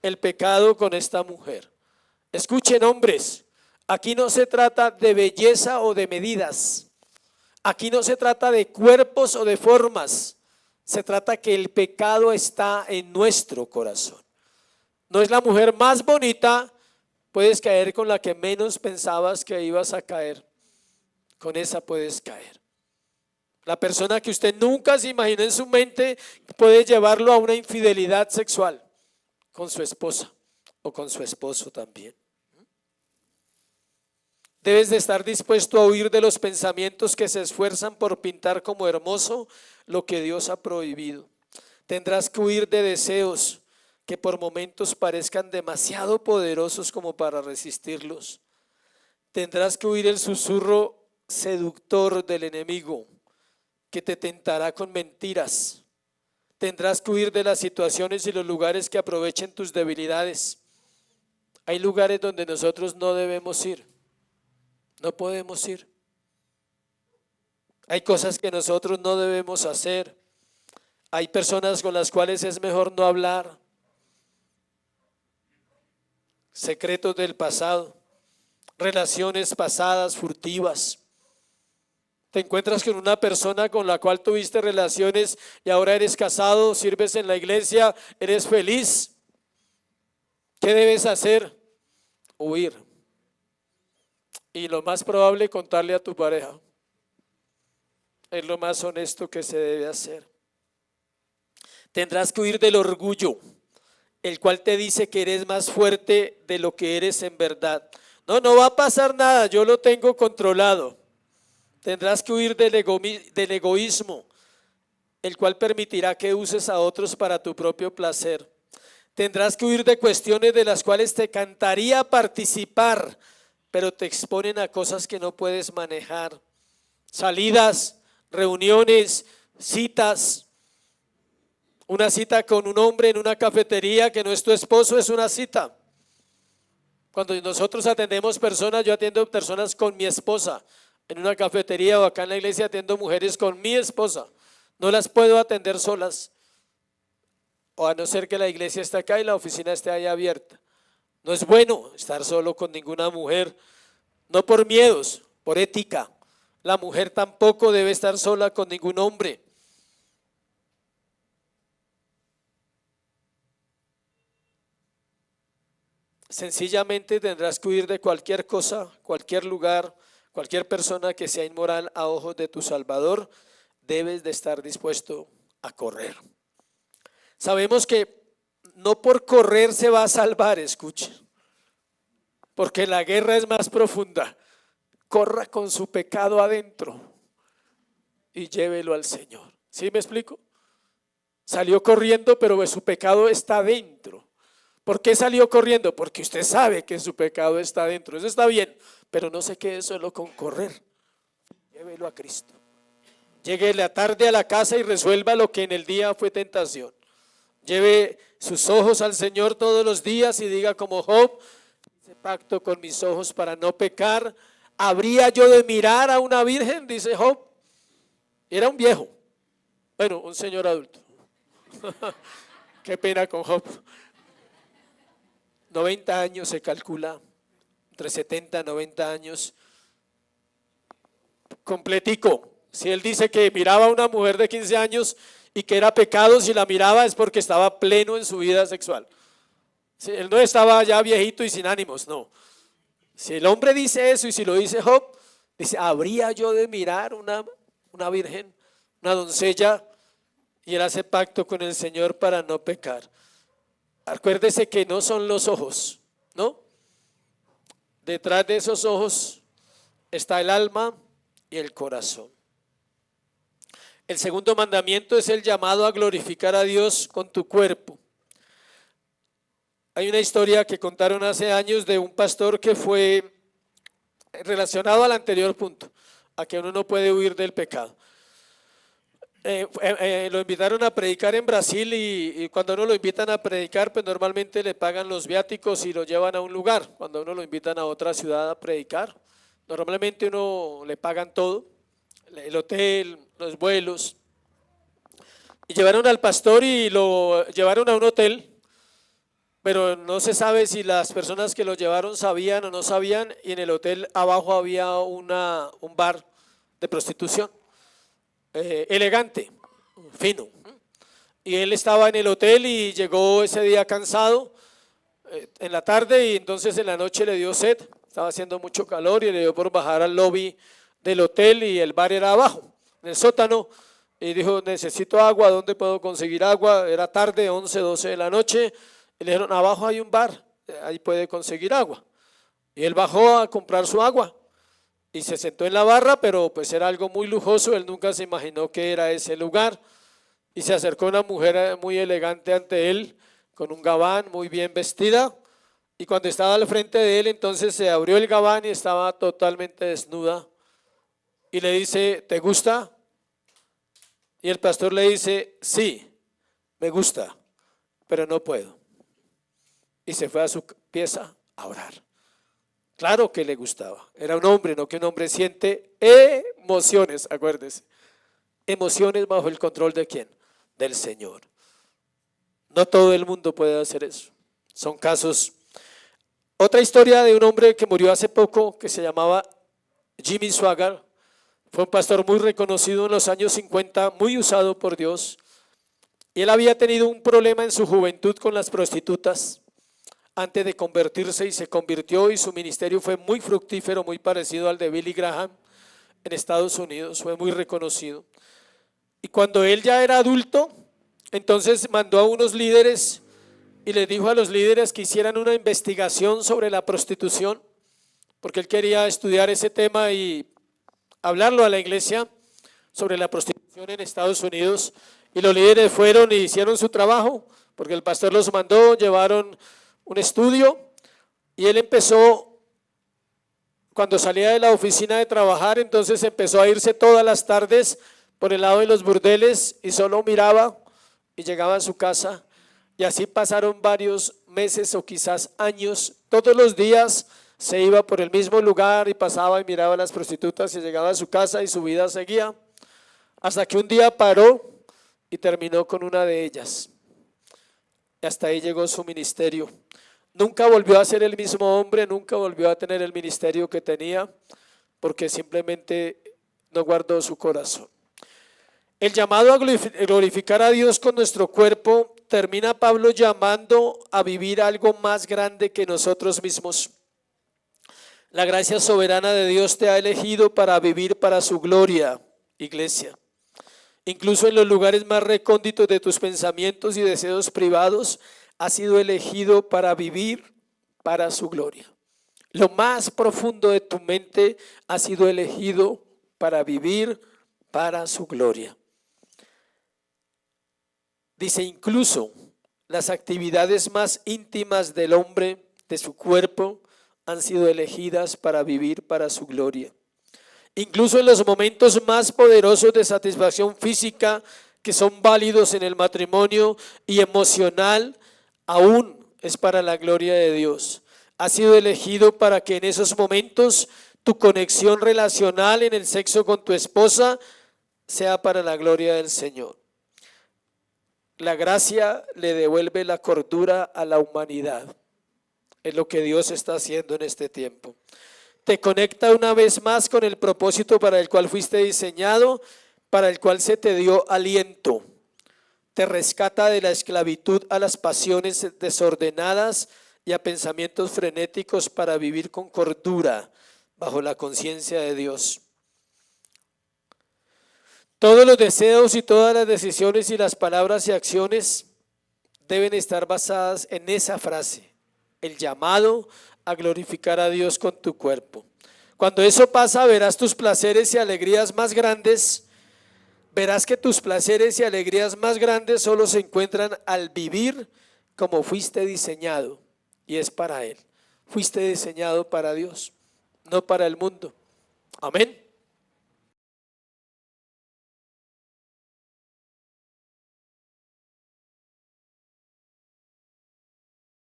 el pecado con esta mujer. Escuchen, hombres, aquí no se trata de belleza o de medidas. Aquí no se trata de cuerpos o de formas. Se trata que el pecado está en nuestro corazón. No es la mujer más bonita, puedes caer con la que menos pensabas que ibas a caer. Con esa puedes caer. La persona que usted nunca se imaginó en su mente puede llevarlo a una infidelidad sexual con su esposa o con su esposo también. Debes de estar dispuesto a huir de los pensamientos que se esfuerzan por pintar como hermoso lo que Dios ha prohibido. Tendrás que huir de deseos que por momentos parezcan demasiado poderosos como para resistirlos. Tendrás que huir del susurro seductor del enemigo que te tentará con mentiras. Tendrás que huir de las situaciones y los lugares que aprovechen tus debilidades. Hay lugares donde nosotros no debemos ir, no podemos ir. Hay cosas que nosotros no debemos hacer. Hay personas con las cuales es mejor no hablar. Secretos del pasado, relaciones pasadas furtivas. Te encuentras con una persona con la cual tuviste relaciones y ahora eres casado, sirves en la iglesia, eres feliz. ¿Qué debes hacer? Huir. Y lo más probable, contarle a tu pareja. Es lo más honesto que se debe hacer. Tendrás que huir del orgullo, el cual te dice que eres más fuerte de lo que eres en verdad. No, no va a pasar nada, yo lo tengo controlado. Tendrás que huir del egoísmo, el cual permitirá que uses a otros para tu propio placer. Tendrás que huir de cuestiones de las cuales te encantaría participar, pero te exponen a cosas que no puedes manejar. Salidas, reuniones, citas. Una cita con un hombre en una cafetería que no es tu esposo es una cita. Cuando nosotros atendemos personas, yo atiendo personas con mi esposa. En una cafetería o acá en la iglesia atiendo mujeres con mi esposa. No las puedo atender solas. O a no ser que la iglesia esté acá y la oficina esté ahí abierta. No es bueno estar solo con ninguna mujer. No por miedos, por ética. La mujer tampoco debe estar sola con ningún hombre. Sencillamente tendrás que huir de cualquier cosa, cualquier lugar, cualquier persona que sea inmoral a ojos de tu Salvador. Debes de estar dispuesto a correr. Sabemos que no por correr se va a salvar, escuche, porque la guerra es más profunda. Corra con su pecado adentro y llévelo al Señor. ¿Sí me explico? Salió corriendo, pero su pecado está adentro. ¿Por qué salió corriendo? Porque usted sabe que su pecado está adentro. Eso está bien, pero no se quede solo con correr. Llévelo a Cristo. Llegue la tarde a la casa y resuelva lo que en el día fue tentación. Lleve sus ojos al Señor todos los días y diga como Job: hice pacto con mis ojos para no pecar. ¿Habría yo de mirar a una virgen? Dice Job. Era un viejo. Bueno, un señor adulto. Qué pena con Job. 90 años se calcula, entre 70 y 90 años, completico. Si él dice que miraba a una mujer de 15 años y que era pecado, si la miraba es porque estaba pleno en su vida sexual. Si él no estaba ya viejito y sin ánimos, no. Si el hombre dice eso y si lo dice Job, dice: ¿habría yo de mirar una virgen, una doncella? Y él hace pacto con el Señor para no pecar. Acuérdese que no son los ojos, ¿no? Detrás de esos ojos está el alma y el corazón. El segundo mandamiento es el llamado a glorificar a Dios con tu cuerpo. Hay una historia que contaron hace años de un pastor que fue relacionado al anterior punto, a que uno no puede huir del pecado. Lo invitaron a predicar en Brasil y cuando uno lo invitan a predicar, pues normalmente le pagan los viáticos y lo llevan a un lugar. Cuando uno lo invitan a otra ciudad a predicar, normalmente uno le pagan todo, el hotel, los vuelos. Y llevaron al pastor y lo llevaron a un hotel, pero no se sabe si las personas que lo llevaron sabían o no sabían, y en el hotel abajo había un bar de prostitución. Elegante, fino. Y él estaba en el hotel y llegó ese día cansado en la tarde, y entonces en la noche le dio sed, estaba haciendo mucho calor y le dio por bajar al lobby del hotel, y el bar era abajo, en el sótano, y dijo: necesito agua, ¿dónde puedo conseguir agua? Era tarde, 11, 12 de la noche, y le dijeron: abajo hay un bar, ahí puede conseguir agua. Y él bajó a comprar su agua. Y se sentó en la barra, pero pues era algo muy lujoso, él nunca se imaginó que era ese lugar. Y se acercó una mujer muy elegante ante él, con un gabán, muy bien vestida. Y cuando estaba al frente de él, entonces se abrió el gabán y estaba totalmente desnuda. Y le dice: ¿te gusta? Y el pastor le dice: sí, me gusta, pero no puedo. Y se fue a su pieza a orar. Claro que le gustaba, era un hombre, no que un hombre siente emociones, acuérdese. Emociones bajo el control ¿de quién? Del Señor. No todo el mundo puede hacer eso, son casos. Otra historia de un hombre que murió hace poco, que se llamaba Jimmy Swaggart. Fue un pastor muy reconocido en los años 50, muy usado por Dios. Y él había tenido un problema en su juventud con las prostitutas. antes de convertirse, y se convirtió, y su ministerio fue muy fructífero, muy parecido al de Billy Graham en Estados Unidos, fue muy reconocido. Y cuando él ya era adulto, entonces mandó a unos líderes y les dijo a los líderes que hicieran una investigación sobre la prostitución, porque él quería estudiar ese tema y hablarlo a la iglesia sobre la prostitución en Estados Unidos. Y los líderes fueron y hicieron su trabajo, porque el pastor los mandó, llevaron un estudio, y él empezó, cuando salía de la oficina de trabajar, entonces empezó a irse todas las tardes por el lado de los burdeles y solo miraba y llegaba a su casa. Y así pasaron varios meses o quizás años. Todos los días se iba por el mismo lugar y pasaba y miraba a las prostitutas y llegaba a su casa y su vida seguía. Hasta que un día paró y terminó con una de ellas. Y hasta ahí llegó su ministerio. Nunca volvió a ser el mismo hombre, nunca volvió a tener el ministerio que tenía, porque simplemente no guardó su corazón. El llamado a glorificar a Dios con nuestro cuerpo termina Pablo llamando a vivir algo más grande que nosotros mismos. La gracia soberana de Dios te ha elegido para vivir para su gloria, iglesia. Incluso en los lugares más recónditos de tus pensamientos y deseos privados, has sido elegido para vivir para su gloria. Lo más profundo de tu mente ha sido elegido para vivir para su gloria. Dice, incluso las actividades más íntimas del hombre, de su cuerpo, han sido elegidas para vivir para su gloria. Incluso en los momentos más poderosos de satisfacción física que son válidos en el matrimonio y emocional, aún es para la gloria de Dios. Has sido elegido para que en esos momentos tu conexión relacional en el sexo con tu esposa sea para la gloria del Señor. La gracia le devuelve la cordura a la humanidad. Es lo que Dios está haciendo en este tiempo. Te conecta una vez más con el propósito para el cual fuiste diseñado, para el cual se te dio aliento. Te rescata de la esclavitud a las pasiones desordenadas y a pensamientos frenéticos para vivir con cordura bajo la conciencia de Dios. Todos los deseos y todas las decisiones y las palabras y acciones deben estar basadas en esa frase, el llamado a glorificar a Dios con tu cuerpo. Cuando eso pasa, verás tus placeres y alegrías más grandes. Verás que tus placeres y alegrías más grandes solo se encuentran al vivir como fuiste diseñado, y es para Él. Fuiste diseñado para Dios, no para el mundo. Amén.